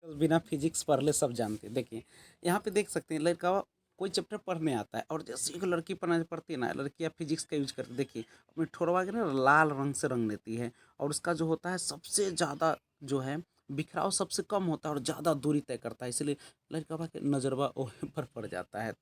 बिना फिजिक्स पढ़ ले सब जानते हैं। देखिए यहाँ पे देख सकते हैं, लड़का कोई चैप्टर पढ़ने आता है और जैसे एक लड़की पढ़ना पढ़ती है ना, लड़कियाँ फिजिक्स का यूज करती है। देखिए अपने ठोरवा के ना लाल रंग से रंग लेती है, और उसका जो होता है सबसे ज़्यादा जो है बिखराव सबसे कम होता है और ज़्यादा दूरी तय करता है, इसलिए लड़का के नजरवा वहीं पर पड़ जाता है।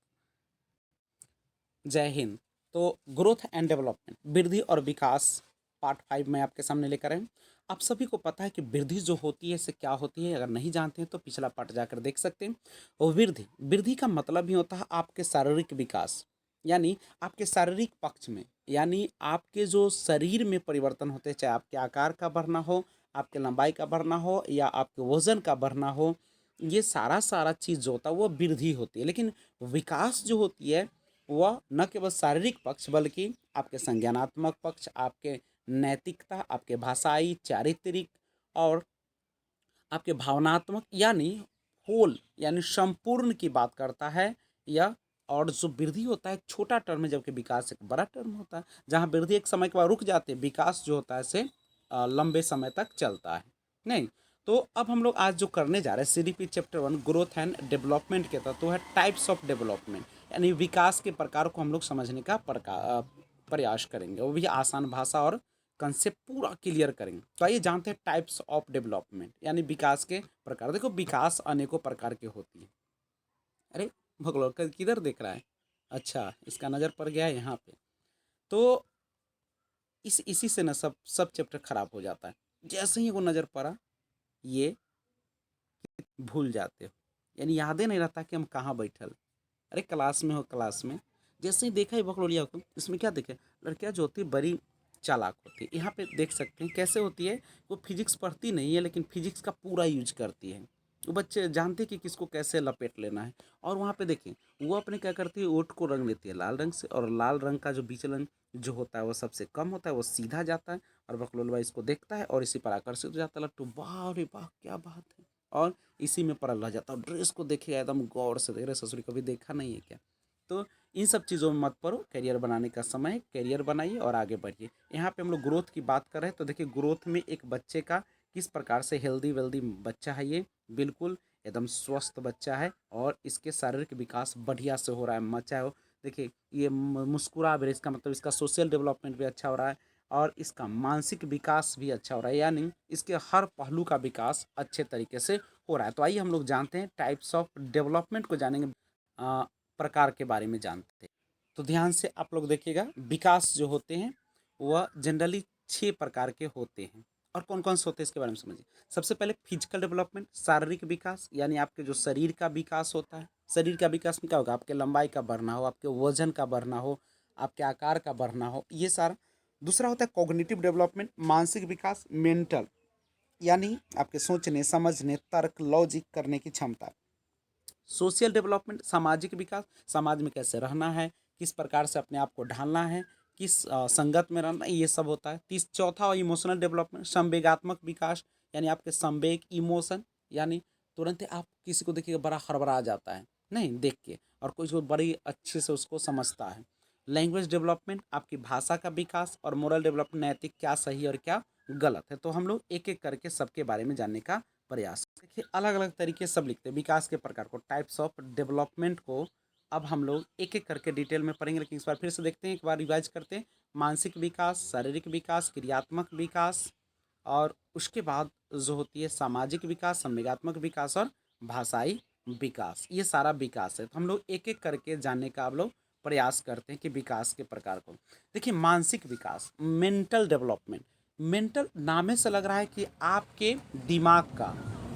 जय हिंद। तो ग्रोथ एंड डेवलपमेंट, वृद्धि और विकास, पार्ट 5 में आपके सामने लेकर आए। आप सभी को पता है कि वृद्धि जो होती है इससे क्या होती है, अगर नहीं जानते हैं तो पिछला पार्ट जाकर देख सकते हैं। और वृद्धि वृद्धि का मतलब ही होता है आपके शारीरिक विकास, यानी आपके शारीरिक पक्ष में, यानी आपके जो शरीर में परिवर्तन होते हैं, चाहे आपके आकार का बढ़ना हो, आपके लंबाई का बढ़ना हो, या आपके वजन का बढ़ना हो, ये सारा सारा चीज़ जो होता है वो वृद्धि होती है। लेकिन विकास जो होती है वह न केवल शारीरिक पक्ष बल्कि आपके संज्ञानात्मक पक्ष, आपके नैतिकता, आपके भाषाई, चारित्रिक और आपके भावनात्मक, यानी होल यानी संपूर्ण की बात करता है। या और जो वृद्धि होता है एक छोटा टर्म है, जबकि विकास एक बड़ा टर्म होता है। जहाँ वृद्धि एक समय के बाद रुक जाती है, विकास जो होता है से लंबे समय तक चलता है। नहीं, तो अब हम लोग आज जो करने जा रहे हैं CDP chapter 1 growth and development के तहत, तो है टाइप्स ऑफ डेवलपमेंट, यानी विकास के प्रकार को हम लोग समझने का प्रयास करेंगे, वो भी आसान भाषा और कंसेप्ट पूरा क्लियर करेंगे। तो आइए जानते हैं टाइप्स ऑफ डेवलपमेंट, यानी विकास के प्रकार। देखो विकास अनेकों प्रकार के होती है। अरे भगलोर किधर देख रहा है? अच्छा, इसका नज़र पड़ गया है यहाँ पे। तो इसी से ना सब चैप्टर खराब हो जाता है। जैसे ही वो नज़र पड़ा, ये भूल जाते हो, यानी यादें नहीं रहता कि हम कहाँ बैठल। अरे क्लास में हो, क्लास में जैसे ही देखा ही बकलोलिया को, इसमें क्या देखे, लड़कियाँ जो होती है बड़ी चालाक होती है। यहाँ पे देख सकते हैं कैसे होती है, वो फिजिक्स पढ़ती नहीं है लेकिन फिजिक्स का पूरा यूज करती है। वो बच्चे जानते हैं कि किसको कैसे लपेट लेना है। और वहाँ पे देखें, वो अपने क्या करती है, ओट को रंग लेती है लाल रंग से, और लाल रंग का जो बीच रंग जो होता है वो सबसे कम होता है, वो सीधा जाता है। और बकलोलवा इसको देखता है और इसी पर आकर्षित हो जाता है। लट्टू वाह रे वाह क्या बात है, और इसी में पड़ल रह जाता है। ड्रेस को देखेगा एकदम गौर से, देख रहे ससुरी कभी देखा नहीं है क्या? तो इन सब चीज़ों में मत पड़ो, करियर बनाने का समय है, करियर बनाइए और आगे बढ़िए। यहाँ पे हम लोग ग्रोथ की बात कर रहे हैं, तो देखिए ग्रोथ में एक बच्चे का किस प्रकार से हेल्दी वेल्दी बच्चा है, ये बिल्कुल एकदम स्वस्थ बच्चा है और इसके शारीरिक विकास बढ़िया से हो रहा है, मचा हो। देखिए ये मुस्कुरा भी, इसका मतलब इसका सोशल डेवलपमेंट भी अच्छा हो रहा है और इसका मानसिक विकास भी अच्छा हो रहा है, यानी इसके हर पहलू का विकास अच्छे तरीके से हो रहा है। तो आइए हम लोग जानते हैं टाइप्स ऑफ डेवलपमेंट को जानेंगे, प्रकार के बारे में जानते हैं। तो ध्यान से आप लोग देखिएगा, विकास जो होते हैं वह जनरली 6 प्रकार के होते हैं। और कौन कौन से होते हैं इसके बारे में समझिए। सबसे पहले फिजिकल डेवलपमेंट, शारीरिक विकास, यानी आपके जो शरीर का विकास होता है। शरीर का विकास में क्या होगा, आपके लंबाई का बढ़ना हो, आपके वजन का बढ़ना हो, आपके आकार का बढ़ना हो, ये सारा। दूसरा होता है कॉग्निटिव डेवलपमेंट, मानसिक विकास, मेंटल, यानी आपके सोचने समझने तर्क लॉजिक करने की क्षमता। सोशल डेवलपमेंट, सामाजिक विकास, समाज में कैसे रहना है, किस प्रकार से अपने आप को ढालना है, किस संगत में रहना, ये सब होता है। चौथा और इमोशनल डेवलपमेंट, संवेगात्मक विकास, यानी आपके संवेग इमोशन, यानी तुरंत ही आप किसी को देखिए बड़ा हड़बड़ा जाता है नहीं देख के, और कोई जो बड़ी अच्छे से उसको समझता है। लैंग्वेज डेवलपमेंट, आपकी भाषा का विकास, और मोरल डेवलपमेंट, नैतिक क्या सही और क्या गलत है। तो हम लोग एक एक करके सबके बारे में जानने का प्रयास। देखिए अलग अलग तरीके सब लिखते हैं विकास के प्रकार को, टाइप्स ऑफ डेवलपमेंट को। अब हम लोग एक एक करके डिटेल में पढ़ेंगे, लेकिन इस बार फिर से देखते हैं, एक बार रिवाइज करते हैं। मानसिक विकास, शारीरिक विकास, क्रियात्मक विकास, और उसके बाद जो होती है सामाजिक विकास, संवेगात्मक विकास और भाषाई विकास, ये सारा विकास है। तो हम लोग एक एक करके जानने का आप लोग प्रयास करते हैं कि विकास के प्रकार को। देखिए मानसिक विकास, मेंटल डेवलपमेंट। मेंटल नामे से लग रहा है कि आपके दिमाग का,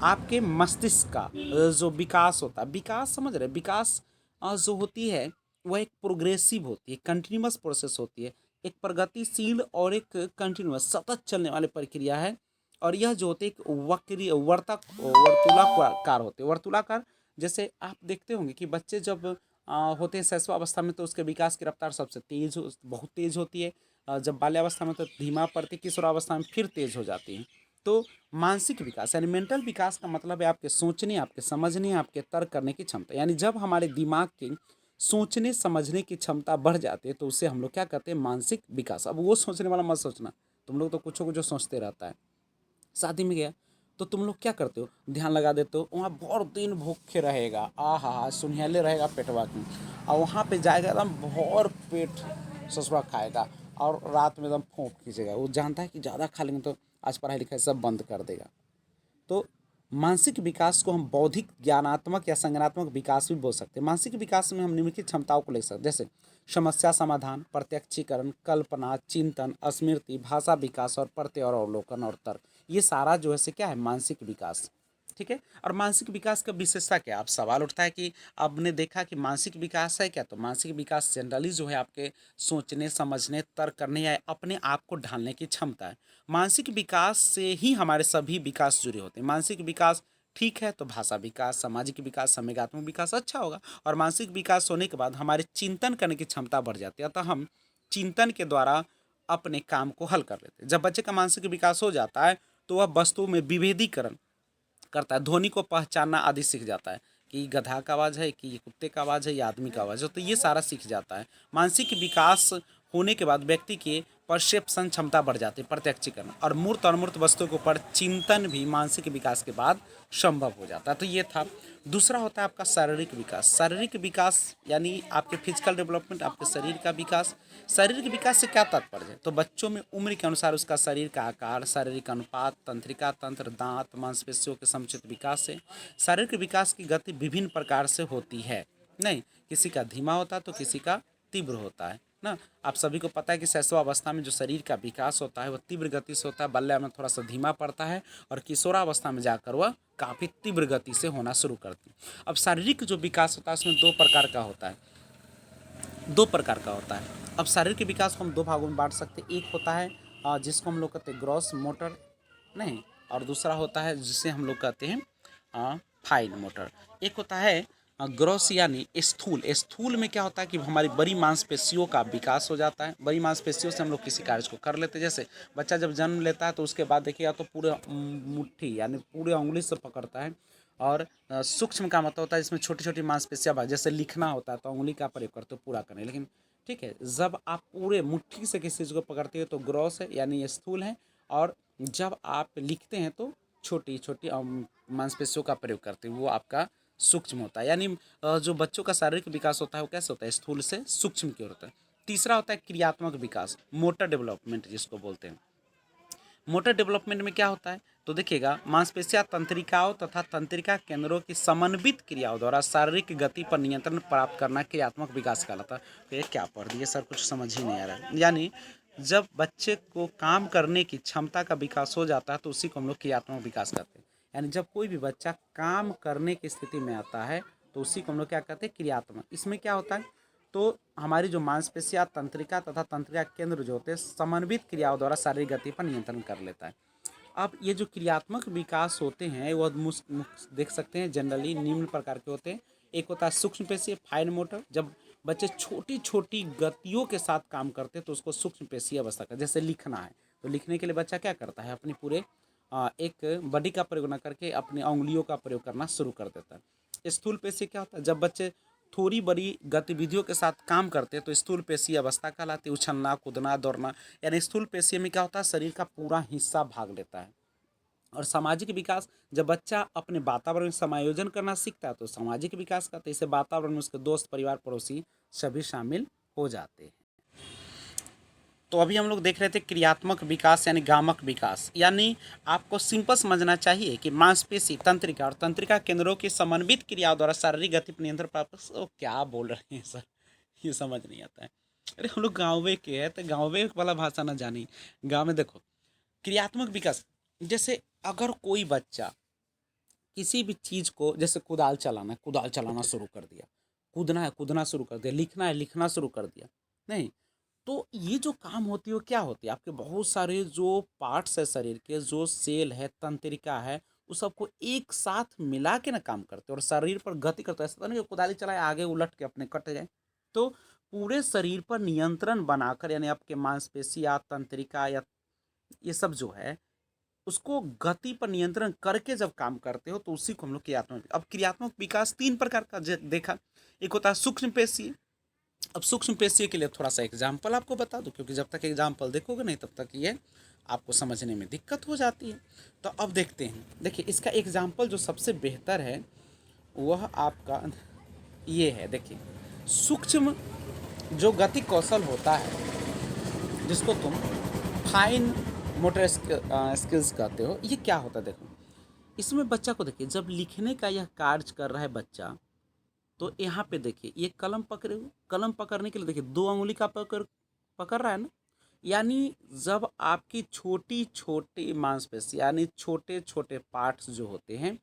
आपके मस्तिष्क का जो विकास होता है, विकास समझ रहे, विकास जो होती है वह एक प्रोग्रेसिव होती है, कंटिन्यूस प्रोसेस होती है, एक प्रगतिशील और एक कंटिन्यूस सतत चलने वाली प्रक्रिया है। और यह जो होते एक वक्री वर्तक वर्तुलाकार होते, वर्तुलाकार। जैसे आप देखते होंगे कि बच्चे जब होते हैं शैशवावस्था में, तो उसके विकास की रफ्तार सबसे तेज बहुत तेज होती है। जब बाल्यावस्था में तो धीमा पड़ती, किशोरावस्था में फिर तेज हो जाती है। तो मानसिक विकास यानी मेंटल विकास का मतलब है आपके सोचने, आपके समझने, आपके तर्क करने की क्षमता। यानी जब हमारे दिमाग की सोचने समझने की क्षमता बढ़ जाती है तो उसे हम लोग क्या कहते हैं, मानसिक विकास। अब वो सोचने वाला मत सोचना, तुम लोग तो कुछ कुछ सोचते रहता है। शादी में गया तो तुम लोग क्या करते हो, ध्यान लगा देते हो, वहाँ बहुत दिन भूखे रहेगा, आहा सुनहले रहेगा पेटवा की, और वहाँ पे जाएगा एकदम भर पेट ससुरा खाएगा, और रात में एकदम फोंक खींचेगा। वो जानता है कि ज़्यादा खा लेंगे तो आज पढ़ाई लिखाई सब बंद कर देगा। तो मानसिक विकास को हम बौद्धिक, ज्ञानात्मक या संज्ञानात्मक विकास भी बोल सकते हैं। मानसिक विकास में हम निम्नलिखित क्षमताओं को ले सकते हैं, जैसे समस्या समाधान, प्रत्यक्षीकरण, कल्पना, चिंतन, स्मृति, भाषा विकास और प्रत्यय और अवलोकन और तर्क। ये सारा जो है से क्या है, मानसिक विकास। ठीक है। और मानसिक विकास का विशेषता क्या है, अब सवाल उठता है कि आपने देखा कि मानसिक विकास है क्या, तो मानसिक विकास जनरली जो है आपके सोचने, समझने, तर्क करने या अपने आप को ढालने की क्षमता है। मानसिक विकास से ही हमारे सभी विकास जुड़े होते हैं। मानसिक विकास ठीक है तो भाषा विकास, सामाजिक विकास, संवेगात्मक विकास अच्छा होगा। और मानसिक विकास होने के बाद हमारे चिंतन करने की क्षमता बढ़ जाती है, अतः हम चिंतन के द्वारा अपने काम को हल कर लेते हैं। जब बच्चे का मानसिक विकास हो जाता है तो वह वस्तुओं में विभेदीकरण करता है, ध्वनि को पहचानना आदि सीख जाता है कि गधा का आवाज़ है, कि ये कुत्ते का आवाज़ है, या आदमी का आवाज़ है, तो ये सारा सीख जाता है। मानसिक विकास होने के बाद व्यक्ति के परसेप्शन क्षमता बढ़ जाती है, प्रत्यक्षीकरण और मूर्त और अमूर्त वस्तुओं के ऊपर चिंतन भी मानसिक विकास के बाद संभव हो जाता है। तो ये था। दूसरा होता है आपका शारीरिक विकास। शारीरिक विकास यानी आपके फिजिकल डेवलपमेंट, आपके शरीर का विकास। शारीरिक विकास से क्या तात्पर्य है, तो बच्चों में उम्र के अनुसार उसका शरीर का आकार, शारीरिक अनुपात, तंत्रिका तंत्र, दांत, मांसपेशियों के समुचित विकास से शारीरिक विकास की गति विभिन्न प्रकार से होती है। नहीं, किसी का धीमा होता है तो किसी का तीव्र होता है ना। आप सभी को पता है कि शैशवावस्था में जो शरीर का विकास होता है वह तीव्र गति से होता है, बाल्या में थोड़ा सा धीमा पड़ता है, और किशोरावस्था में जाकर वह काफ़ी तीव्र गति से होना शुरू करती है। अब शारीरिक जो विकास होता है उसमें दो प्रकार का होता है, अब शारीरिक विकास को हम दो भागों में बांट सकते हैं। एक होता है जिसको हम लोग कहते हैं ग्रॉस मोटर, नहीं, और दूसरा होता है जिसे हम लोग कहते हैं फाइन मोटर। एक होता है ग्रॉस यानी स्थूल। स्थूल में क्या होता है कि हमारी बड़ी मांसपेशियों का विकास हो जाता है, बड़ी मांसपेशियों से हम लोग किसी कार्य को कर लेते हैं। जैसे बच्चा जब जन्म लेता है तो उसके बाद देखिएगा तो पूरे मुट्ठी यानी पूरे उंगली से पकड़ता है, और सूक्ष्म का मतलब होता है जिसमें छोटी छोटी मांसपेशियाँ, जैसे लिखना होता है तो उंगली का प्रयोग करते हो पूरा करने, लेकिन ठीक है जब आप पूरे मुट्ठी से किसी चीज़ को पकड़ते हो तो ग्रॉस है यानी ये स्थूल है, और जब आप लिखते हैं तो छोटी छोटी मांसपेशियों का प्रयोग करते हैं, वो आपका सूक्ष्म होता है। यानी जो बच्चों का शारीरिक विकास होता है वो कैसे होता है, स्थूल से सूक्ष्म की ओर होता है। तीसरा होता है क्रियात्मक विकास, मोटर डेवलपमेंट जिसको बोलते हैं। मोटर डेवलपमेंट में क्या होता है, तो देखिएगा मांसपेशियां तंत्रिकाओं तथा तंत्रिका केंद्रों की समन्वित क्रियाओं द्वारा शारीरिक गति पर नियंत्रण प्राप्त करना क्रियात्मक विकास कहलाता है। तो ये क्या पढ़ दिए सर, कुछ समझ ही नहीं आ रहा है। यानी जब बच्चे को काम करने की क्षमता का विकास हो जाता है तो उसी को हम लोग क्रियात्मक विकास कहते हैं। यानी जब कोई भी बच्चा काम करने की स्थिति में आता है तो उसी को हम लोग क्या कहते हैं, क्रियात्मक। इसमें क्या होता है, तो हमारी जो मांसपेशियां तंत्रिका तथा तंत्रिका केंद्र जो होते हैं समन्वित क्रियाओं द्वारा शारीरिक गति पर नियंत्रण कर लेता है। अब ये जो क्रियात्मक विकास होते हैं वह देख सकते हैं जनरली निम्न प्रकार के होते हैं। एक होता है सूक्ष्म पेशीय फाइन मोटर, जब बच्चे छोटी छोटी गतियों के साथ काम करते हैं तो उसको सूक्ष्म पेशीय अवस्था का, जैसे लिखना है तो लिखने के लिए बच्चा क्या करता है, अपनी पूरे एक बॉडी का प्रयोग न करके अपनी उंगलियों का प्रयोग करना शुरू कर देता है। स्थूल पेशी क्या होता है, जब बच्चे थोड़ी बड़ी गतिविधियों के साथ काम करते हैं तो स्थूल पेशी अवस्था कहलाती है। उछलना, कूदना, दौड़ना, यानी स्थूल पेशी में क्या होता है, शरीर का पूरा हिस्सा भाग लेता है। और सामाजिक विकास, जब बच्चा अपने वातावरण में समायोजन करना सीखता है तो सामाजिक विकास का, तो इसे वातावरण में उसके दोस्त, परिवार, पड़ोसी सभी शामिल हो जाते हैं। तो अभी हम लोग देख रहे थे क्रियात्मक विकास यानी गामक विकास, यानी आपको सिंपल समझना चाहिए कि मांसपेशी, तंत्रिका और तंत्रिका केंद्रों की समन्वित क्रियाओं द्वारा शारीरिक गति पर नियंत्रण प्राप्त। क्या बोल रहे हैं सर, ये समझ नहीं आता है। अरे हम लोग गाँव के हैं तो गाँव वाला भाषा ना जानी। गाँव में देखो क्रियात्मक विकास, जैसे अगर कोई बच्चा किसी भी चीज़ को, जैसे कुदाल चलाना शुरू कर दिया, कूदना है कूदना शुरू कर दिया, लिखना है लिखना शुरू कर दिया, नहीं, तो ये जो काम होती है वो क्या होती है, आपके बहुत सारे जो पार्ट्स है शरीर के, जो सेल है, तंत्रिका है, उस सबको एक साथ मिला के ना काम करते हैं और शरीर पर गति करते हैं। ऐसा नहीं कि कुदाली चलाए आगे उलट के अपने कट जाए। तो पूरे शरीर पर नियंत्रण बनाकर, यानी आपके मांसपेशी या तंत्रिका या ये सब जो है उसको गति पर नियंत्रण करके जब काम करते हो तो उसी को हम लोग क्रियात्मक। अब क्रियात्मक विकास तीन प्रकार का देखा। एक होता है सूक्ष्म पेशीय। अब सूक्ष्म पेशीय के लिए थोड़ा सा एग्जाम्पल आपको बता दूं, क्योंकि जब तक एग्जाम्पल देखोगे नहीं तब तक ये आपको समझने में दिक्कत हो जाती है। तो अब देखते हैं, देखिए इसका एग्जाम्पल जो सबसे बेहतर है वह आपका ये है। देखिए सूक्ष्म जो गति कौशल होता है, जिसको तुम फाइन मोटर स्किल्स कहते हो, ये क्या होता है? देखो इसमें बच्चा को देखिए, जब लिखने का यह कार्य कर रहा है बच्चा, तो यहाँ पे देखिए ये कलम पकड़े हुए, कलम पकड़ने के लिए देखिए 2 अंगुली का पकड़ पकड़ रहा है ना। यानी जब आपकी छोटी छोटी मांसपेशी यानी छोटे छोटे पार्ट्स जो होते हैं,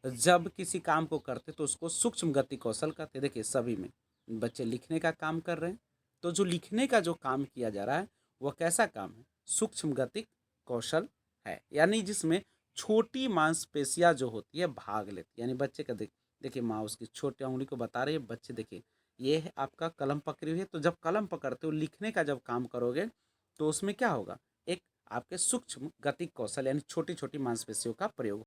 जब किसी काम को करते तो उसको सूक्ष्म गति कौशल कहते हैं। देखिए सभी में बच्चे लिखने का काम कर रहे हैं, तो जो लिखने का जो काम किया जा रहा है वह कैसा काम है? सूक्ष्म गति कौशल है, यानी जिसमें छोटी मांसपेशियां जो होती है भाग लेती है। यानी बच्चे का देखिए माँ उसकी छोटी उंगली को बता रही है, बच्चे देखिए ये है आपका कलम पकड़ी हुई है, तो जब कलम पकड़ते हो लिखने का जब काम करोगे तो उसमें क्या होगा? एक आपके सूक्ष्म गति कौशल यानी छोटी छोटी मांसपेशियों का प्रयोग।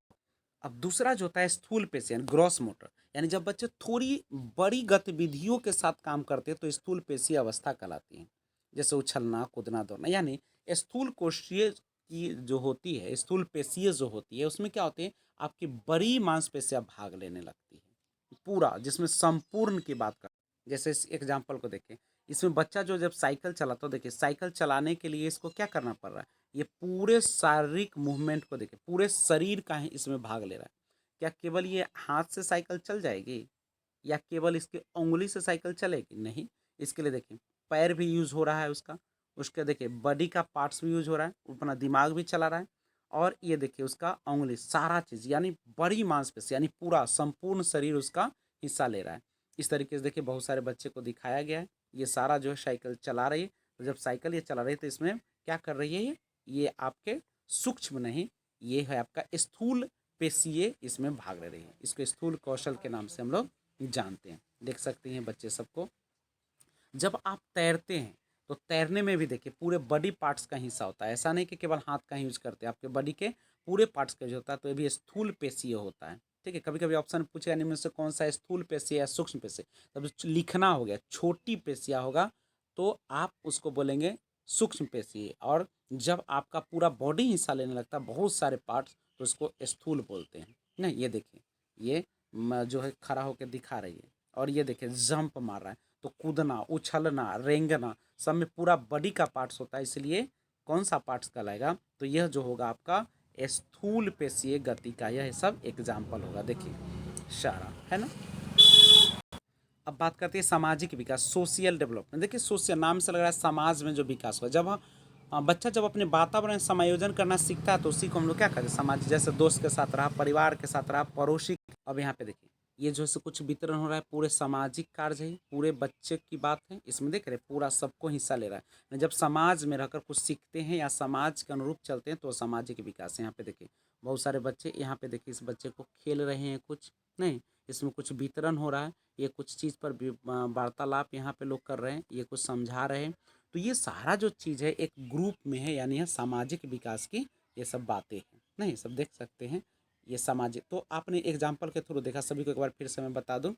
अब दूसरा जो होता है स्थूल पेशी यानी ग्रॉस मोटर, यानी जब बच्चे थोड़ी बड़ी गतिविधियों के साथ काम करते हैं तो स्थूल पेशी अवस्था कहलाती है। जैसे उछलना, कूदना, दौड़ना। यानी स्थूल कोशिकीय की जो होती है, स्थूल पेशीय जो होती है, उसमें क्या होती है? आपकी बड़ी मांसपेशियां भाग लेने लगती है पूरा, जिसमें संपूर्ण की बात कर। जैसे इस एग्जाम्पल को देखें, इसमें बच्चा जो जब साइकिल चलाता है, देखिए साइकिल चलाने के लिए इसको क्या करना पड़ रहा है? ये पूरे शारीरिक मूवमेंट को देखिए, पूरे शरीर का ही इसमें भाग ले रहा है। क्या केवल ये हाथ से साइकिल चल जाएगी या केवल इसकी उंगली से साइकिल चलेगी? नहीं, इसके लिए देखिए पैर भी यूज हो रहा है उसका, उसके देखिए बॉडी का पार्ट्स भी यूज हो रहा है, अपना दिमाग भी चला रहा है, और ये देखिए उसका उंगली, सारा चीज़ यानी बड़ी मांसपेशी यानी पूरा संपूर्ण शरीर उसका हिस्सा ले रहा है। इस तरीके से देखिए बहुत सारे बच्चे को दिखाया गया है, ये सारा जो है साइकिल चला रही है। तो जब साइकिल ये चला रही है तो इसमें क्या कर रही है? ये आपके सूक्ष्म नहीं, ये है आपका स्थूल पेशीय इसमें भाग ले रही है। इसको स्थूल कौशल के नाम से हम लोग जानते हैं। देख सकते हैं बच्चे सबको। जब आप तैरते हैं तो तैरने में भी देखिए पूरे बॉडी पार्ट्स का हिस्सा होता है, ऐसा नहीं कि केवल हाथ का ही यूज करते हैं, आपके बॉडी के पूरे पार्ट्स का जो होता है, तो ये भी स्थूल पेशीय होता है। ठीक है, कभी कभी ऑप्शन पूछेगा निम्न से कौन सा स्थूल पेशी या सूक्ष्म पेशी, तब लिखना हो गया छोटी पेशियां होगा तो आप उसको बोलेंगे सूक्ष्म पेशी, और जब आपका पूरा बॉडी हिस्सा लेने लगता है बहुत सारे पार्ट्स, तो उसको स्थूल बोलते हैं। नहीं, ये देखिए ये जो है खड़ा होकर दिखा रही है, और ये देखिए जंप मार रहा है, तो कूदना, उछलना, रेंगना सब में पूरा बॉडी का पार्ट्स होता है, इसलिए कौन सा पार्ट्स कहलाएगा? तो यह जो होगा आपका स्थूल पेशीय गति का, यह सब एग्जाम्पल होगा। देखिए सारा है ना। अब बात करते हैं सामाजिक विकास, सोशल डेवलपमेंट। देखिए सोशल नाम से लग रहा है समाज में जो विकास हुआ, जब बच्चा जब अपने वातावरण में समायोजन करना सीखता है तो उसी को हम लोग क्या कहते हैं? समाज। जैसे दोस्त के साथ रहा, परिवार के साथ रहा, पड़ोसी। अब यहाँ पे देखिए ये जो है कुछ वितरण हो रहा है, पूरे सामाजिक कार्य है, पूरे बच्चे की बात है, इसमें देख रहे पूरा सबको हिस्सा ले रहा है। जब समाज में रहकर कुछ सीखते हैं या समाज के अनुरूप चलते हैं तो सामाजिक विकास है। यहाँ पे देखिए बहुत सारे बच्चे, यहाँ पे देखिए इस बच्चे को खेल रहे हैं कुछ, नहीं इसमें कुछ वितरण हो रहा है, ये कुछ चीज़ पर वार्तालाप यहाँ पे लोग कर रहे हैं, ये कुछ समझा रहे हैं। तो ये सारा जो चीज़ है एक ग्रुप में है, यानी है सामाजिक विकास की ये सब बातें हैं। नहीं सब देख सकते हैं ये सामाजिक। तो आपने एग्जाम्पल के थ्रू देखा, सभी को एक बार फिर से मैं बता दूं,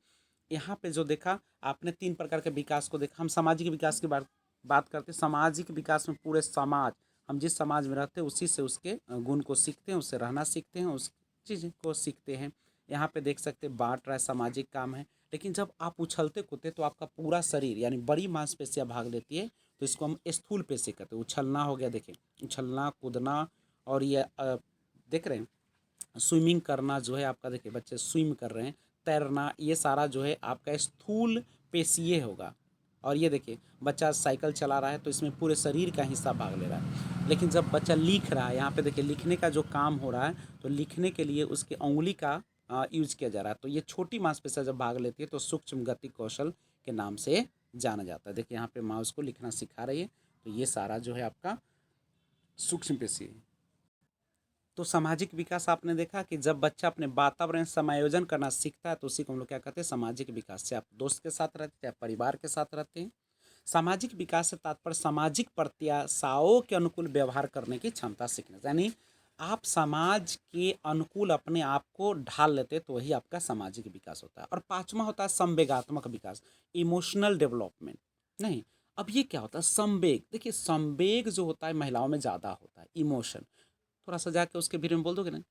यहाँ पे जो देखा आपने 3 प्रकार के विकास को देखा। हम सामाजिक विकास की बात करते हैं। सामाजिक विकास में पूरे समाज, हम जिस समाज में रहते हैं उसी से उसके गुण को सीखते हैं, उससे रहना सीखते हैं, उस चीज़ को सीखते हैं। यहाँ पे देख सकते हैं बांट रहा है, सामाजिक काम है। लेकिन जब आप उछलते कूदते तो आपका पूरा शरीर यानी बड़ी मांसपेशियां भाग लेती है, तो इसको हम स्थूल पेशी कहते हैं। उछलना हो गया, देखिए उछलना, कूदना, और ये देख रहे हैं स्विमिंग करना जो है आपका, देखिए बच्चे स्विम कर रहे हैं, तैरना, ये सारा जो है आपका स्थूल पेशीय होगा। और ये देखिए बच्चा साइकिल चला रहा है तो इसमें पूरे शरीर का हिस्सा भाग ले रहा है। लेकिन जब बच्चा लिख रहा है, यहाँ पे देखिए लिखने का जो काम हो रहा है, तो लिखने के लिए उसके उंगली का यूज किया जा रहा है, तो ये छोटी मांसपेशियां जब भाग लेती है तो सूक्ष्म गति कौशल के नाम से जाना जाता है। देखिए यहाँ पे माउस को लिखना सिखा रही है, तो ये सारा जो है आपका सूक्ष्म पेशी है। तो सामाजिक विकास आपने देखा कि जब बच्चा अपने वातावरण समायोजन करना सीखता है तो उसी को हम लोग क्या कहते हैं? सामाजिक विकास। से आप दोस्त के साथ रहते हैं, परिवार के साथ रहते हैं। सामाजिक विकास से तात्पर्य सामाजिक प्रत्याशाओं के अनुकूल व्यवहार करने की क्षमता सीखने, यानी आप समाज के अनुकूल अपने आप को ढाल लेते तो वही आपका सामाजिक विकास होता है। और 5वां होता है संवेगात्मक विकास, इमोशनल डेवलपमेंट। नहीं, अब ये क्या होता है, संवेग। देखिए संवेग जो होता है महिलाओं में ज़्यादा होता है, इमोशन। थोड़ा सा जाके उसके बारे में बोल दोगे ना,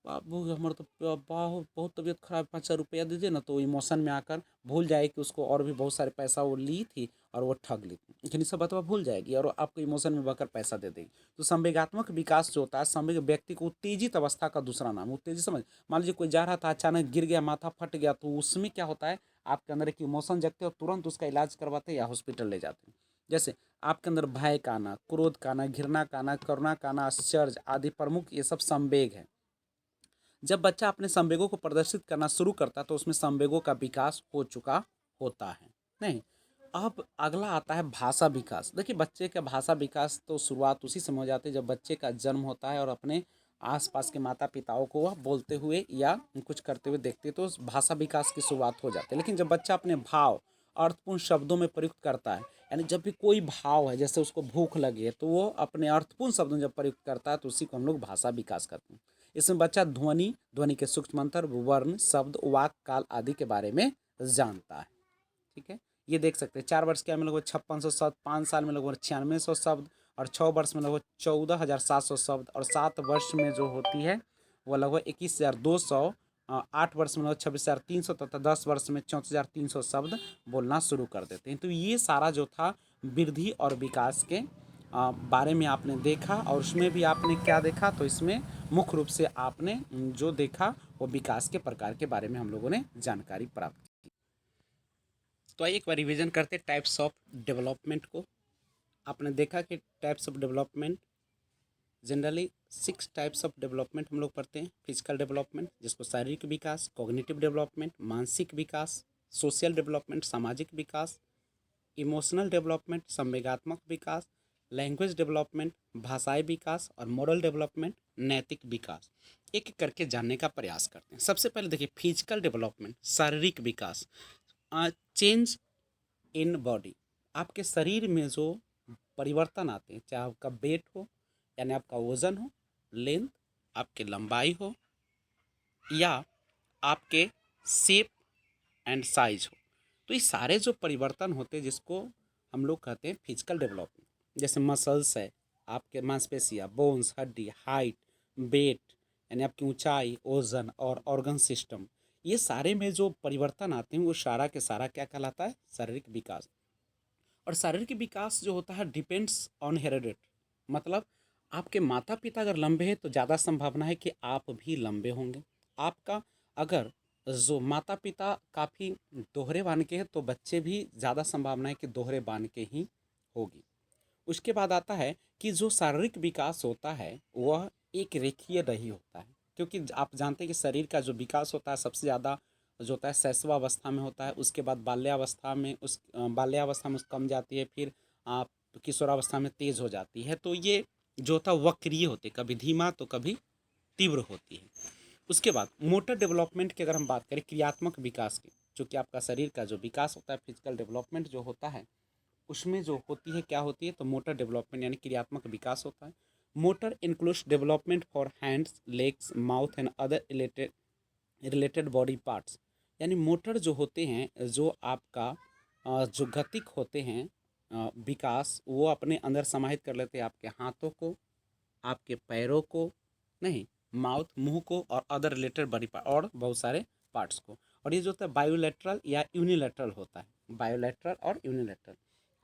बाबू हमारे तो बहुत बहुत तबीयत खराब, 5,000 रुपया दीजिए ना, तो इमोशन में आकर भूल जाए कि उसको और भी बहुत सारे पैसा वो ली थी और वो ठग ली थी, लेकिन ये सब बात भूल जाएगी और आपको इमोशन में बहकर पैसा दे देगी। तो संवेगात्मक विकास जो होता है, संवेग व्यक्ति को उत्तेजित अवस्था का दूसरा नाम, उत्तेजित समझ। मान लीजिए कोई जा रहा था, अचानक गिर गया, माथा फट गया, तो उसमें क्या होता है, आपके अंदर एक इमोशन जगते और तुरंत उसका इलाज करवाते या हॉस्पिटल ले जाते हैं। जैसे आपके अंदर भय का आना, क्रोध का आना, घृणा का आना, करुणा का आना, आश्चर्य आदि प्रमुख ये सब संवेग है। जब बच्चा अपने संवेगों को प्रदर्शित करना शुरू करता है तो उसमें संवेगों का विकास हो चुका होता है। नहीं, अब अगला आता है भाषा विकास। देखिए बच्चे का भाषा विकास तो शुरुआत उसी समय हो जाती है जब बच्चे का जन्म होता है और अपने आसपास के माता पिताओं को वह बोलते हुए या कुछ करते हुए देखते हैं, तो उस भाषा विकास की शुरुआत हो जाती है। लेकिन जब बच्चा अपने भाव अर्थपूर्ण शब्दों में प्रयुक्त करता है, यानी जब भी कोई भाव है, जैसे उसको भूख लगी है, तो वो अपने अर्थपूर्ण शब्दों में जब प्रयुक्त करता है तो उसी को हम लोग भाषा विकास करते हैं। इसमें बच्चा ध्वनि, ध्वनि के सूक्ष्म अंतर, वर्ण, शब्द, वाक, काल आदि के बारे में जानता है। ठीक है, ये देख सकते हैं 4 वर्ष के में लगभग 5600 शब्द, 5 साल में लगभग 9600 शब्द, और 6 वर्ष में लगभग 14,700 शब्द, और 7 वर्ष में जो होती है वो लगभग 21,200, 8 वर्ष में लगभग 26,300, तथा 10 वर्ष में 34,300 शब्द बोलना शुरू कर देते हैं। तो ये सारा जो था वृद्धि और विकास के बारे में आपने देखा, और उसमें भी आपने क्या देखा, तो इसमें मुख्य रूप से आपने जो देखा वो विकास के प्रकार के बारे में हम लोगों ने जानकारी प्राप्त की। तो आइए एक बार रिवीजन करते टाइप्स ऑफ डेवलपमेंट को। आपने देखा कि types of development generally 6 types of development हम लोग पढ़ते हैं। फिजिकल डेवलपमेंट, जिसको शारीरिक विकास, कॉग्निटिव डेवलपमेंट मानसिक विकास, सोशल डेवलपमेंट सामाजिक विकास, इमोशनल डेवलपमेंट संवेगात्मक विकास, लैंग्वेज डेवलपमेंट भाषाई विकास, और मॉरल डेवलपमेंट नैतिक विकास। एक एक करके जानने का प्रयास करते हैं। सबसे पहले देखिए फिजिकल डेवलपमेंट, शारीरिक विकास। चेंज इन बॉडी, आपके शरीर में जो परिवर्तन आते हैं, चाहे आपका वेट हो, यानी आपका वजन हो, लेंथ, आपकी लंबाई हो, या आपके शेप एंड साइज हो, तो ये सारे जो परिवर्तन होते हैं जिसको हम लोग कहते हैं फिजिकल डेवलपमेंट। जैसे मसल्स है, आपके मांसपेशियाँ, बोन्स, हड्डी, हाइट, वेट, यानी आपकी ऊंचाई, ओजन और ऑर्गन सिस्टम, ये सारे में जो परिवर्तन आते हैं वो सारा के सारा क्या कहलाता है, शारीरिक विकास। और शारीरिक विकास जो होता है डिपेंड्स ऑन हेरिडिटी, मतलब आपके माता पिता अगर लंबे हैं तो ज़्यादा संभावना है कि आप भी लंबे होंगे। आपका अगर जो माता पिता काफ़ी दोहरे बान के हैं तो बच्चे भी ज़्यादा संभावना है कि दोहरे बान के ही होगी। उसके बाद आता है कि जो शारीरिक विकास होता है वह एक रेखीय नहीं होता है, क्योंकि आप जानते हैं कि शरीर का जो विकास होता है सबसे ज़्यादा जो होता है शैशवावस्था में होता है, उसके बाद बाल्यावस्था में बाल्यावस्था में कम जाती है, फिर आप किशोरावस्था में तेज़ हो जाती है। तो ये जो होता है वक्रीय होती है, कभी धीमा तो कभी तीव्र होती है। उसके बाद मोटर डेवलपमेंट की अगर हम बात करें, क्रियात्मक विकास की, जो कि आपका शरीर का जो विकास होता है, फिजिकल डेवलपमेंट जो होता है, उसमें जो होती है क्या होती है, तो मोटर डेवलपमेंट यानी क्रियात्मक विकास होता है। Motor includes development for hands, legs, mouth and other related body parts, यानी मोटर जो होते हैं, जो आपका जो गतिक होते हैं विकास, वो अपने अंदर समाहित कर लेते हैं आपके हाथों को, आपके पैरों को, नहीं, माउथ मुंह को, और अदर रिलेटेड बॉडी पार्ट और बहुत सारे पार्ट्स को। और ये जो होता है बायोलेटरल या यूनिलेटरल होता है, बायोलेटरल और यूनिलेटरल।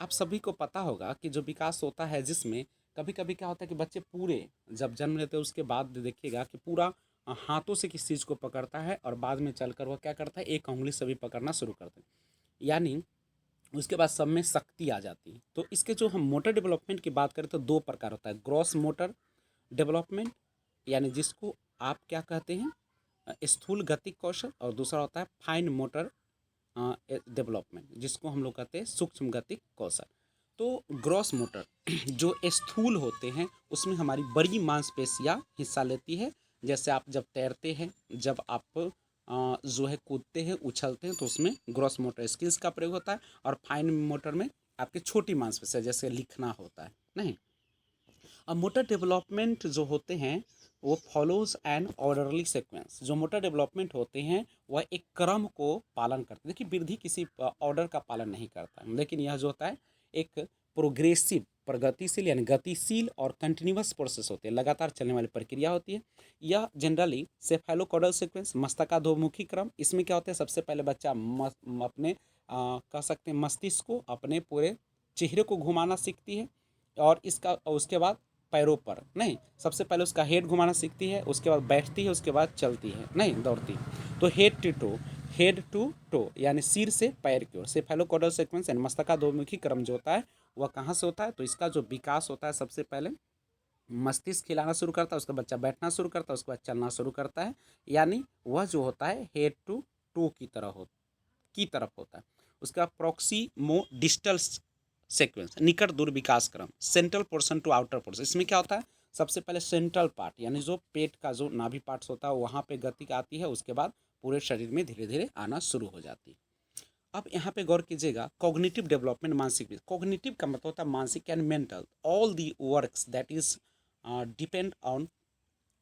आप सभी को पता होगा कि जो विकास होता है जिसमें कभी कभी क्या होता है कि बच्चे पूरे जब जन्म लेते हैं उसके बाद देखिएगा कि पूरा हाथों से किस चीज़ को पकड़ता है और बाद में चलकर वह क्या करता है, एक उंगली से भी पकड़ना शुरू करते हैं, यानी उसके बाद सब में शक्ति आ जाती है। तो इसके जो हम मोटर डेवलपमेंट की बात करें तो 2 प्रकार होता है, ग्रॉस मोटर डेवलपमेंट, यानी जिसको आप क्या कहते हैं स्थूल गतिक कौशल, और दूसरा होता है फाइन मोटर डेवलपमेंट, जिसको हम लोग कहते हैं सूक्ष्म गतिक कौशल। तो ग्रॉस मोटर जो स्थूल होते हैं उसमें हमारी बड़ी मांसपेशियाँ हिस्सा लेती है। जैसे आप जब तैरते हैं, जब आप जो है कूदते हैं, उछलते हैं, तो उसमें ग्रॉस मोटर स्किल्स का प्रयोग होता है। और फाइन मोटर में आपके छोटी मांसपेशियाँ जैसे लिखना होता है, नहीं। अब मोटर डेवलपमेंट जो होते हैं वो फॉलोज एन ऑर्डरली सीक्वेंस। जो मोटर डेवलपमेंट होते हैं वह एक क्रम को पालन करते हैं। देखिए वृद्धि किसी ऑर्डर का पालन नहीं करता है, लेकिन यह जो होता है एक प्रोग्रेसिव प्रगतिशील यानी गतिशील और कंटिन्यूअस प्रोसेस होती है, लगातार चलने वाली प्रक्रिया होती है। यह जनरली सेफेलोकॉडल सीक्वेंस मस्तकाधोमुखी क्रम, इसमें क्या होता है सबसे पहले बच्चा अपने कह सकते हैं मस्तिष्क को अपने पूरे चेहरे को घुमाना सीखती है और इसका उसके बाद पैरों पर नहीं, सबसे पहले उसका हेड घुमाना सीखती है, उसके बाद बैठती है, उसके बाद चलती है नहीं दौड़ती। तो हेड टू टो यानी सिर से पैर की ओर सेफेलोकॉडल सीक्वेंस यानी मस्तकाधोमुखी क्रम जो होता है वह कहाँ से होता है, तो इसका जो विकास होता है सबसे पहले मस्तिष्क हिलाना शुरू करता है, उसका बच्चा बैठना शुरू करता है, उसके बाद चलना शुरू करता है, यानी वह जो होता है हेड टू टो की तरफ होता है। उसका प्रॉक्सीमो डिस्टल सीक्वेंस निकट दूर विकास क्रम, central portion to outer portion, इसमें क्या होता है सबसे पहले सेंट्रल पार्ट यानी जो पेट का जो नाभि पार्ट होता है वहाँ पे गति आती है, उसके बाद पूरे शरीर में धीरे धीरे आना शुरू हो जाती है। अब यहाँ पे गौर कीजिएगा कॉग्निटिव डेवलपमेंट, मानसिक। कॉग्निटिव का मतलब होता है मानसिक and mental, all the works that is depend on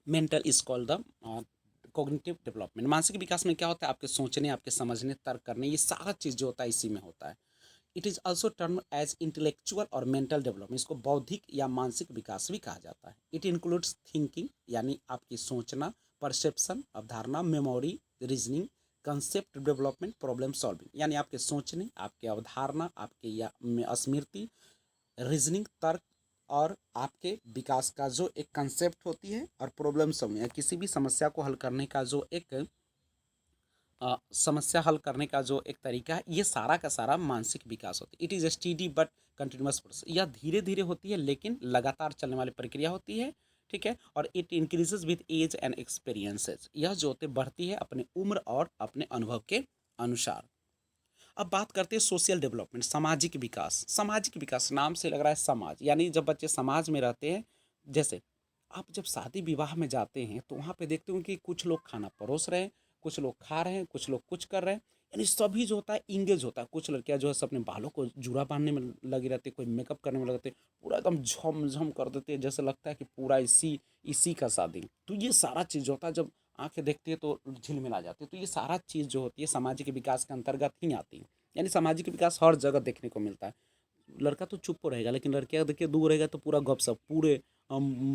mental is called the cognitive development. मानसिक विकास में क्या होता है आपके सोचने, आपके समझने, तर्क करने, ये सारा चीज़ जो होता है इसी में होता है। It is also term as intellectual और मेंटल डेवलपमेंट, इसको बौद्धिक या मानसिक विकास भी कहा जाता है। इट इंक्लूड्स थिंकिंग यानी आपकी सोचना, परसेप्शन अवधारणा, memory, reasoning, concept development, problem solving यानी आपके सोचने, आपके अवधारणा, आपके या स्मृति, रीजनिंग तर्क और आपके विकास का जो एक कंसेप्ट होती है और प्रॉब्लम सॉल्विंग या किसी भी समस्या को हल करने का जो एक समस्या हल करने का जो एक तरीका है, ये सारा का सारा मानसिक विकास होती है। It is steady but continuous process, यह धीरे धीरे होती है लेकिन लगातार चलने वाली प्रक्रिया होती है, ठीक है। और it increases with age and experiences, यह जो होते बढ़ती है अपने उम्र और अपने अनुभव के अनुसार। अब बात करते हैं सोशल डेवलपमेंट, सामाजिक विकास। सामाजिक विकास नाम से लग रहा है समाज, यानी जब बच्चे समाज में रहते हैं, जैसे आप जब शादी विवाह में जाते हैं तो वहाँ पे देखते हो कि कुछ लोग खाना परोस रहे हैं, कुछ लोग खा रहे हैं, कुछ लोग कुछ कर रहे हैं, यानी सभी जो होता है इंगेज होता है। कुछ लड़कियां जो है अपने बालों को जूड़ा बांधने में लगी रहती है, कोई मेकअप करने में लगते, पूरा एकदम झमझम कर देते हैं, जैसे लगता है कि पूरा इसी इसी का शादी। तो ये सारा चीज़ होता है, जब आंखें देखती है तो झिलमिला जाती है। तो ये सारा चीज़ जो होती है सामाजिक विकास के अंतर्गत ही आती है, यानी सामाजिक विकास हर जगह देखने को मिलता है। लड़का तो चुप रहेगा लेकिन लड़कियां देखिए दूर रहेगा तो पूरा गपशप पूरे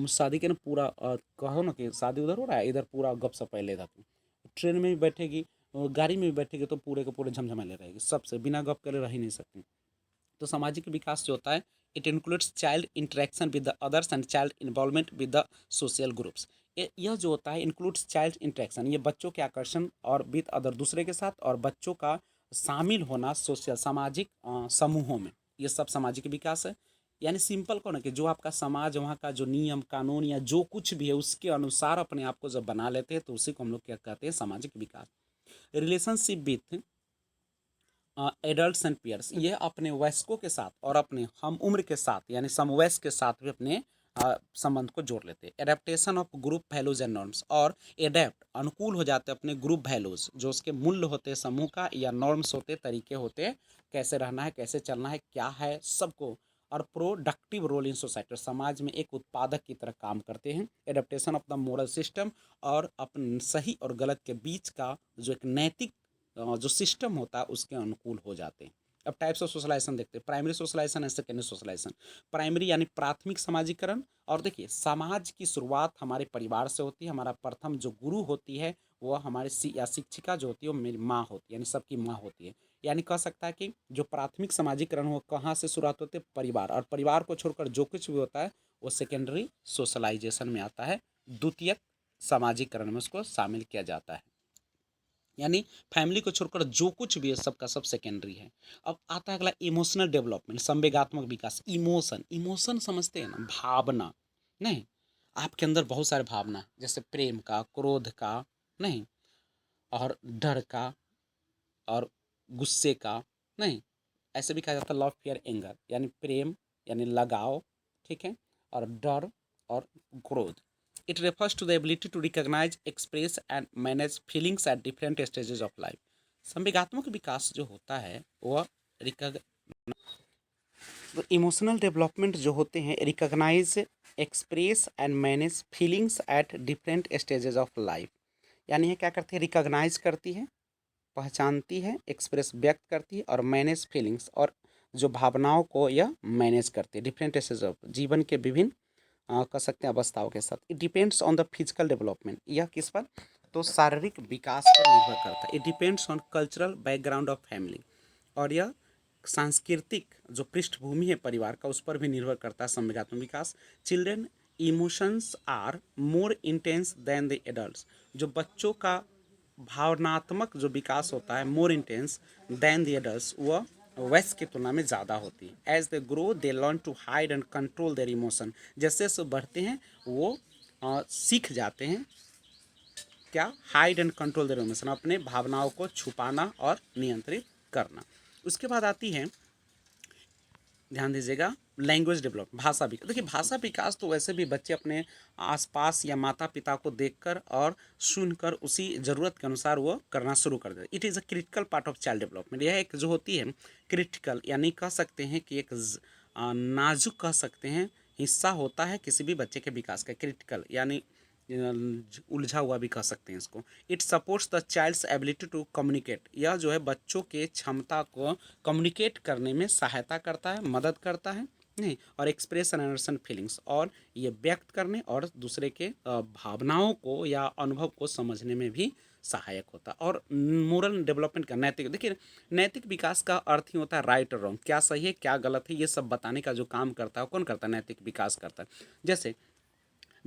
शादी के ना पूरा कहो ना कि शादी उधर हो रहा है, इधर पूरा गपशप पहले था। तो ट्रेन में भी बैठेगी, गाड़ी में भी बैठेगी तो पूरे के पूरे झमझमाले रहेगी, सबसे बिना गप करे रह ही नहीं सकती। तो सामाजिक विकास जो होता है it includes child interaction with the others and child involvement with the social groups. यह जो होता है इंक्लूड्स चाइल्ड इंटरेक्शन, ये बच्चों के आकर्षण और विद अदर दूसरे के साथ, और बच्चों का शामिल होना सोशल सामाजिक समूहों में, ये सब सामाजिक विकास है। यानी सिंपल को ना कि जो आपका समाज वहाँ का जो नियम कानून या जो कुछ भी है उसके अनुसार अपने आप को जब बना लेते हैं तो उसी को हम लोग क्या कहते हैं सामाजिक विकास। Relationship with adults and peers, ये अपने वयस्कों के साथ और अपने हम उम्र के साथ यानी समवयस्क के साथ भी अपने संबंध को जोड़ लेते हैं। Adaptation of group values and norms, और एडेप्ट अनुकूल हो जाते हैं अपने ग्रुप वैल्यूज, जो उसके मूल्य होते हैं समूह का, या नॉर्म्स होते तरीके होते हैं, कैसे रहना है, कैसे चलना है, क्या है सबको। और प्रोडक्टिव रोल इन सोसाइटी, समाज में एक उत्पादक की तरह काम करते हैं। Adaptation of the moral system, और अपन सही और गलत के बीच का जो एक नैतिक जो सिस्टम होता है उसके अनुकूल हो जाते हैं। अब टाइप्स ऑफ सोशलाइजेशन देखते हैं, primary socialization and secondary socialization. Primary यानी प्राथमिक समाजीकरण, और देखिए समाज की शुरुआत हमारे परिवार से होती है, हमारा प्रथम जो गुरु होती है वह हमारे या शिक्षिका जो होती है वो मेरी माँ होती है, यानी सबकी माँ होती है। यानी कह सकता है कि जो प्राथमिक समाजीकरण वो कहाँ से शुरुआत होती है, परिवार, और परिवार को छोड़कर जो कुछ भी होता है वो सेकेंडरी सोशलाइजेशन में आता है, द्वितीयक समाजीकरण में उसको शामिल किया जाता है। यानी फैमिली को छोड़कर जो कुछ भी है सबका सब सेकेंडरी है। अब आता है अगला इमोशनल डेवलपमेंट, संवेगात्मक विकास। इमोशन, इमोशन समझते हैं ना, भावना नहीं, आपके अंदर बहुत सारे भावना जैसे प्रेम का, क्रोध का नहीं, और डर का, और गुस्से का नहीं, ऐसे भी कहा जाता है लव फियर एंगर, यानी प्रेम यानी लगाव, ठीक है, और डर और क्रोध। It refers to the ability to recognise express and manage feelings at different stages of life. संवेगात्मक विकास जो होता है वह रिकग तो इमोशनल डेवलपमेंट जो होते हैं recognise express and manage feelings at different stages of life, यानी ये क्या करती है, रिकॉग्नाइज करती है, पहचानती है, एक्सप्रेस व्यक्त करती है, और मैनेज फीलिंग्स, और जो भावनाओं को यह मैनेज करती है, डिफरेंट स्टेज ऑफ जीवन के विभिन्न कह सकते हैं अवस्थाओं के साथ। It depends on the physical development, यह किस पर, तो शारीरिक विकास पर निर्भर करता है। It depends on cultural background of family, और यह सांस्कृतिक जो पृष्ठभूमि है परिवार का उस पर भी निर्भर करता है संवेगात्मक विकास। Children emotions are more intense than the adults, जो बच्चों का भावनात्मक जो विकास होता है more intense than the adults, वह वयस्क की तुलना में ज़्यादा होती है। As they grow they learn to hide and control their emotion, जैसे जैसे बढ़ते हैं वो सीख जाते हैं क्या, hide and control their emotion, अपने भावनाओं को छुपाना और नियंत्रित करना। उसके बाद आती है, ध्यान दीजिएगा, लैंग्वेज डेवलप, भाषा विकास। देखिए भाषा विकास तो वैसे भी बच्चे अपने आसपास या माता पिता को देखकर और सुनकर उसी ज़रूरत के अनुसार वो करना शुरू कर देते। It is a critical part of child development, यह एक जो होती है क्रिटिकल, यानी कह सकते हैं कि एक नाजुक कह सकते हैं हिस्सा होता है किसी भी बच्चे के विकास का। क्रिटिकल यानी उलझा हुआ भी कह सकते हैं इसको। It supports the child's ability to communicate, यह जो है बच्चों के क्षमता को कम्युनिकेट करने में सहायता करता है, मदद करता है नहीं, और एक्सप्रेस एंड अंडरस्टैंड फीलिंग्स, और ये व्यक्त करने और दूसरे के भावनाओं को या अनुभव को समझने में भी सहायक होता है। और मोरल डेवलपमेंट का, नैतिक, देखिए नैतिक विकास का अर्थ ही होता है राइट और रॉन्ग, क्या सही है क्या गलत है, ये सब बताने का जो काम करता है कौन करता है, नैतिक विकास करता है। जैसे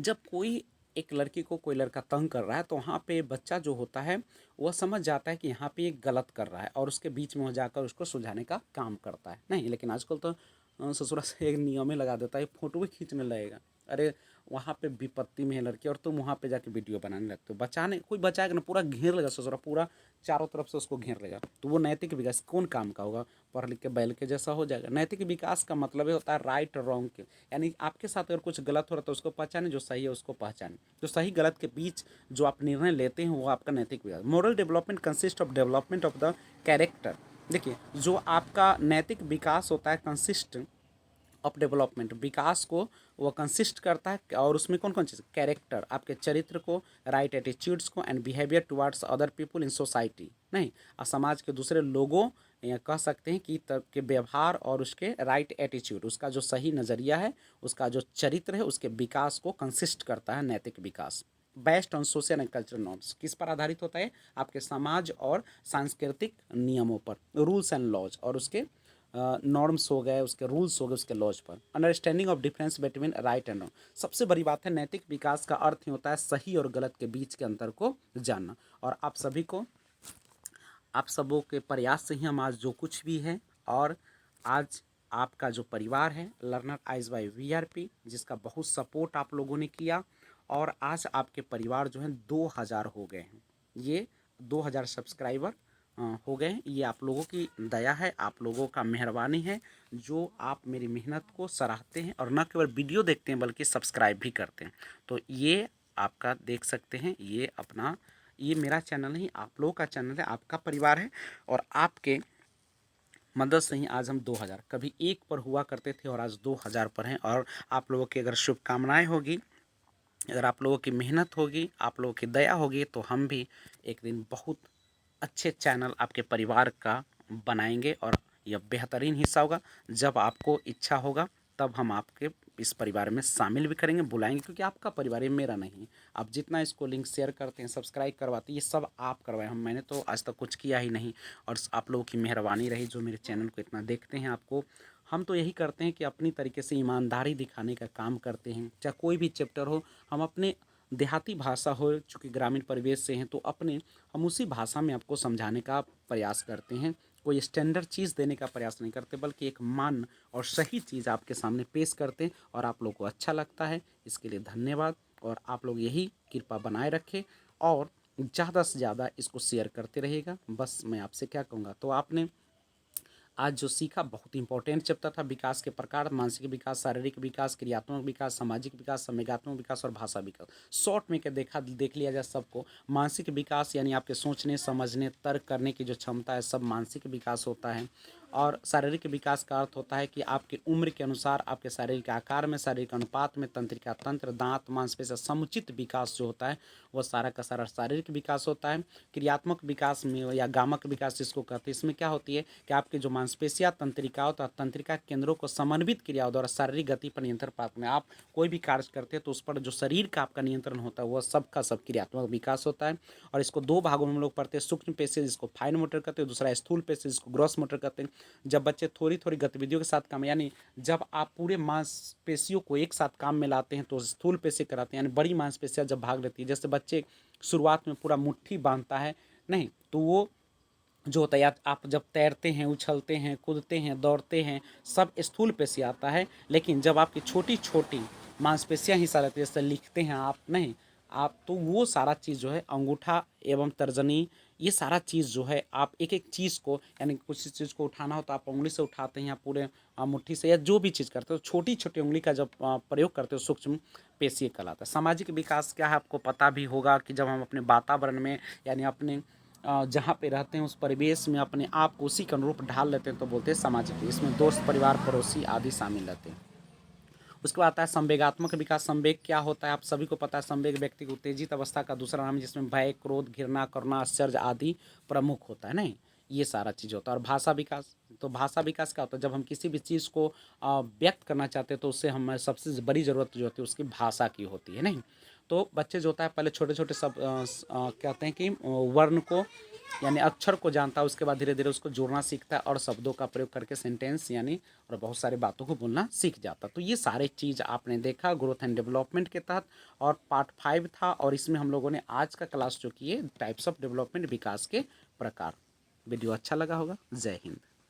जब कोई एक लड़की को कोई लड़का तंग कर रहा है तो वहाँ पे बच्चा जो होता है वह समझ जाता है कि यहाँ पे ये गलत कर रहा है, और उसके बीच में वो जाकर उसको सुलझाने का काम करता है नहीं। लेकिन आजकल तो ससुरा से एक नियम ही लगा देता है, फोटो भी खींचने लगेगा, अरे वहाँ पे विपत्ति में है लड़की और तुम वहाँ पे जाके वीडियो बनाने लगते हो। बचाने कोई बचाएगा ना, पूरा घेर लेगा ससुरा, पूरा चारों तरफ से उसको घेर लेगा, तो वो नैतिक विकास कौन काम का होगा, पढ़ लिख के बैल के जैसा हो जाएगा। नैतिक विकास का मतलब ये होता है राइट और रॉन्ग के, यानी आपके साथ अगर कुछ गलत हो रहा है तो उसको पहचाने, जो सही है उसको पहचाने, जो सही गलत के बीच जो आप निर्णय लेते हैं वो आपका नैतिक विकास। Moral development consist of development of the character, देखिए जो आपका नैतिक विकास होता है कंसिस्ट ऑफ डेवलपमेंट, विकास को वो कंसिस्ट करता है, और उसमें कौन कौन चीज़, कैरेक्टर आपके चरित्र को, राइट एटीट्यूड्स को, and behaviour towards other people in society नहीं, और समाज के दूसरे लोगों या कह सकते हैं कि तब के व्यवहार और उसके राइट एटीट्यूड, उसका जो सही नज़रिया है, उसका जो चरित्र है, उसके विकास को कंसिस्ट करता है नैतिक विकास। Based on social and cultural norms, किस पर आधारित होता है, आपके समाज और सांस्कृतिक नियमों पर, रूल्स एंड लॉज, और उसके नॉर्म्स हो गए, उसके रूल्स हो गए, उसके लॉज पर। Understanding of difference between right and wrong, सबसे बड़ी बात है नैतिक विकास का अर्थ ही होता है सही और गलत के बीच के अंतर को जानना। और आप सभी को, आप सबों के प्रयास से ही हम आज जो कुछ भी है, और आज आपका जो परिवार है लर्नर आइज बाय वीआरपी, जिसका बहुत सपोर्ट आप लोगों ने किया, और आज आपके परिवार जो हैं 2000 हो गए हैं, ये 2000 सब्सक्राइबर हो गए हैं। ये आप लोगों की दया है, आप लोगों का मेहरबानी है, जो आप मेरी मेहनत को सराहते हैं और न केवल वीडियो देखते हैं बल्कि सब्सक्राइब भी करते हैं। तो ये आपका देख सकते हैं, ये अपना, ये मेरा चैनल नहीं, आप लोगों का चैनल है, आपका परिवार है, और आपके मदद से ही आज हम 2000, कभी 1 पर हुआ करते थे और आज 2000 पर हैं। और आप लोगों की अगर शुभकामनाएं होगी, अगर आप लोगों की मेहनत होगी, आप लोगों की दया होगी, तो हम भी एक दिन बहुत अच्छे चैनल आपके परिवार का बनाएंगे, और यह बेहतरीन हिस्सा होगा। जब आपको इच्छा होगा तब हम आपके इस परिवार में शामिल भी करेंगे, बुलाएंगे, क्योंकि आपका परिवार है, मेरा नहीं। आप जितना इसको लिंक शेयर करते हैं, सब्सक्राइब करवाते हैं, ये सब आप करवाएं, हम, मैंने तो आज तक कुछ किया ही नहीं। और आप लोगों की मेहरबानी रही जो मेरे चैनल को इतना देखते हैं। आपको हम तो यही करते हैं कि अपनी तरीके से ईमानदारी दिखाने का काम करते हैं, चाहे कोई भी चैप्टर हो, हम अपने देहाती भाषा हो, चूँकि ग्रामीण परिवेश से हैं तो अपने, हम उसी भाषा में आपको समझाने का प्रयास करते हैं। कोई स्टैंडर्ड चीज़ देने का प्रयास नहीं करते, बल्कि एक मान और सही चीज़ आपके सामने पेश करते हैं, और आप लोगों को अच्छा लगता है, इसके लिए धन्यवाद। और आप लोग यही कृपा बनाए रखें, और ज़्यादा से ज़्यादा इसको शेयर करते रहिएगा। बस मैं आपसे क्या कहूँगा, तो आपने आज जो सीखा बहुत इंपॉर्टेंट चैप्टर था, विकास के प्रकार, मानसिक विकास, शारीरिक विकास, क्रियात्मक विकास, सामाजिक विकास, संवेगात्मक विकास और भाषा विकास। शॉर्ट में क्या देख लिया जाए सबको, मानसिक विकास यानी आपके सोचने समझने तर्क करने की जो क्षमता है, सब मानसिक विकास होता है। और शारीरिक विकास का अर्थ होता है कि आपकी उम्र के अनुसार आपके शारीरिक आकार में, शारीरिक अनुपात में, तंत्रिका तंत्र, दांत, मांसपेशियां समुचित विकास जो होता है वो सारा का सारा शारीरिक विकास होता है। क्रियात्मक विकास में या गामक विकास जिसको कहते हैं, इसमें क्या होती है कि आपकी जो मांसपेशियां, तंत्रिकाओं तथा तंत्रिका केंद्रों को समन्वित क्रियाओं द्वारा शारीरिक गति पर नियंत्रण प्राप्त में, आप कोई भी कार्य करते हैं तो उस पर जो शरीर का आपका नियंत्रण होता है वह सबका सब क्रियात्मक विकास होता है। और इसको दो भागों में हम लोग पढ़ते हैं, सूक्ष्म पेशी जिसको फाइन मोटर कहते हैं, दूसरा स्थूल पेशी जिसको ग्रॉस मोटर कहते हैं। जब बच्चे थोड़ी थोड़ी गतिविधियों के साथ काम, यानी जब आप पूरे मांसपेशियों को एक साथ काम में लाते हैं तो स्थूल पेशी कराते हैं, यानी बड़ी मांसपेशियां जब भाग लेती है, जैसे बच्चे शुरुआत में पूरा मुट्ठी बांधता है नहीं, तो वो जो होता है, या आप जब तैरते हैं, उछलते हैं, कूदते हैं, दौड़ते हैं, सब स्थूल पेशी आता है। लेकिन जब आपकी छोटी छोटी मांसपेशियां हिस्सा रहती है, जैसे लिखते हैं आप नहीं, आप तो वो सारा चीज़ जो है अंगूठा एवं तर्जनी, ये सारा चीज़ जो है आप एक एक चीज़ को, यानी कुछ चीज़ को उठाना हो तो आप उंगली से उठाते हैं या पूरे मुट्ठी से, या जो भी चीज़ करते हो छोटी छोटी उंगली का जब प्रयोग करते हो, सूक्ष्म पेशी कहलाता है। सामाजिक विकास क्या है आपको पता भी होगा कि जब हम अपने वातावरण में, यानी अपने जहाँ पे रहते हैं उस परिवेश में अपने आप को उसी के अनुरूप ढाल लेते हैं तो बोलते हैं सामाजिक। इसमें दोस्त, परिवार, पड़ोसी आदि शामिल रहते हैं। उसके बाद आता है संवेगात्मक विकास। संवेग क्या होता है आप सभी को पता है। संवेग व्यक्ति की उत्तेजित अवस्था का दूसरा नाम है, जिसमें भय, क्रोध, घृणा, करुणा, आश्चर्य आदि प्रमुख होता है नहीं, ये सारा चीज़ होता है। और भाषा विकास, तो भाषा विकास क्या होता है, जब हम किसी भी चीज़ को व्यक्त करना चाहते हैं तो उससे हमें सबसे बड़ी ज़रूरत जो होती है उसकी भाषा की होती है नहीं। तो बच्चे जो होता है पहले छोटे छोटे सब कहते हैं कि वर्ण को, यानी अक्षर को जानता है, उसके बाद धीरे धीरे उसको जोड़ना सीखता है और शब्दों का प्रयोग करके सेंटेंस यानी और बहुत सारी बातों को बोलना सीख जाता। तो ये सारे चीज़ आपने देखा ग्रोथ एंड डेवलपमेंट के तहत, और पार्ट 5 था, और इसमें हम लोगों ने आज का क्लास जो किए टाइप्स ऑफ डेवलपमेंट, विकास के प्रकार। वीडियो अच्छा लगा होगा। जय हिंद।